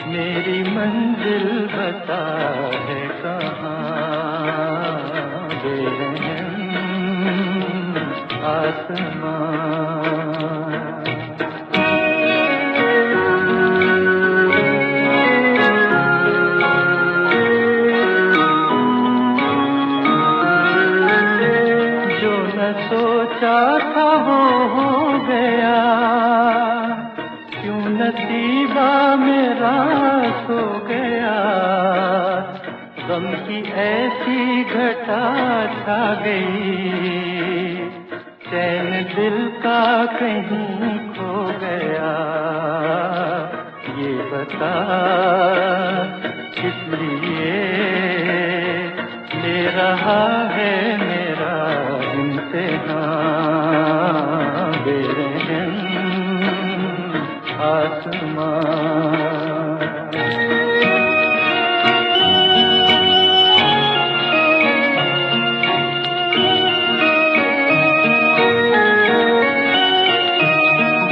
मेरी मंजिल बता है कहाँ, बेरहम आसमां। जो न सोचा था वो हो गया, क्यों नसीबा मेरा सो गया। गम की ऐसी घटा छा गई, चैन दिल का कहीं खो गया। ये बता किस लिए ले रहा है मेरा इम्तिहान, बेरहम आसमां।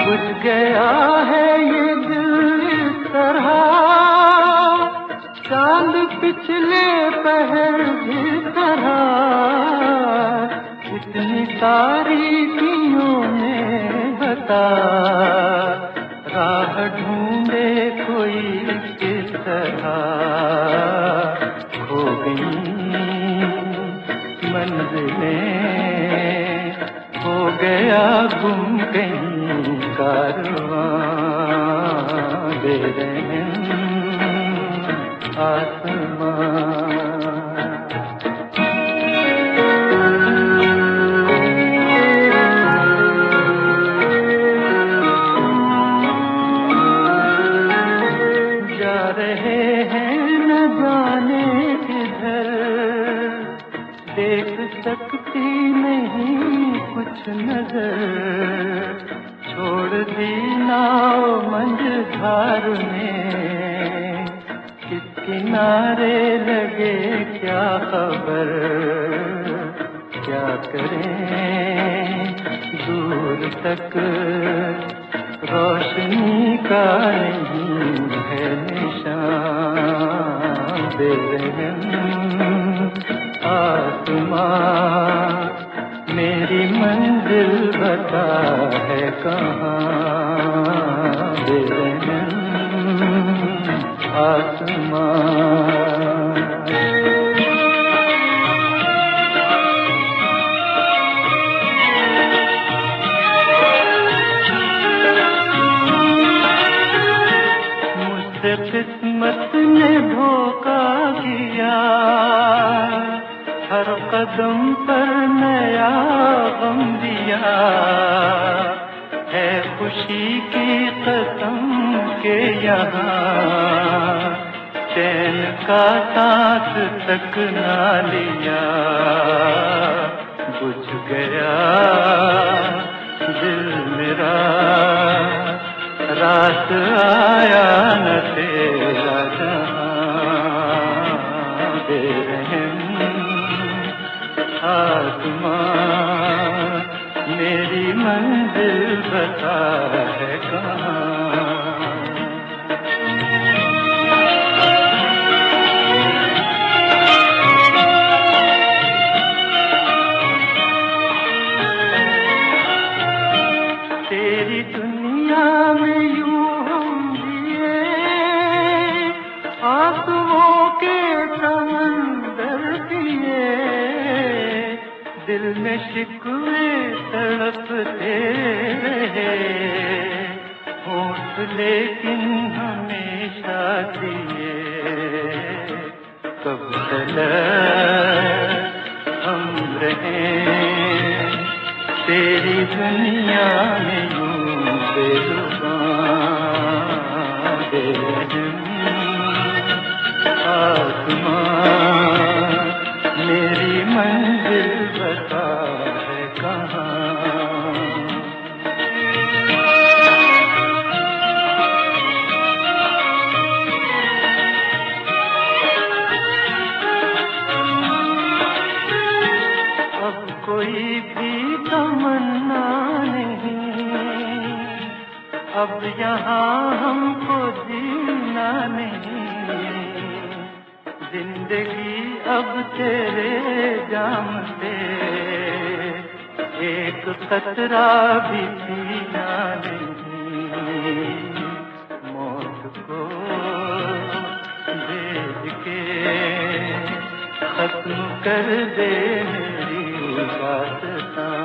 बुझ गया है ये दिल इस तरह, चांद पिछले पहर की तरह। इतनी तारीकियों में बता, राह ढूंढे कोई किस तरह। खो गई मंजिलें, हो गया गुम कहीं कारवां, बेरहम आसमां। जा रहे हैं न जाने किधर, देख सकती नहीं कुछ नजर। छोड़ दी नाव मंझधार में, किस किनारे लगे क्या खबर। क्या करें दूर तक रोशनी का नहीं है निशान, बेरहम आसमां। मेरी मंजिल बता है कहाँ, बेरहम आसमां। किस्मत ने धोखा किया, हर कदम पर नया गम दिया। है खुशी की कसम के यहाँ, चैन का सांस तक ना लिया। बुझ गया दिल मेरा, रात आया न तेरा जहां, बेरहम आसमां। मेरी मंजिल बता है कहाँ। तेरी दुनिया में यूं हम जिए, आंसुओं के समंदर पिए। दिल में शिकवे तड़पते रहे, होठ लेकिन हमेशा दिए। कब तलक हम रहें तेरी दुनिया में यूं बेजुबान, बेरहम आसमां। मेरी मंजिल बता है कहाँ। कोई भी तमन्ना नहीं, अब यहाँ हमको जीना नहीं। जिंदगी अब तेरे जाम से एक खतरा भी जीना नहीं। मौत को भेज के खत्म कर दे मेरी दास्तां।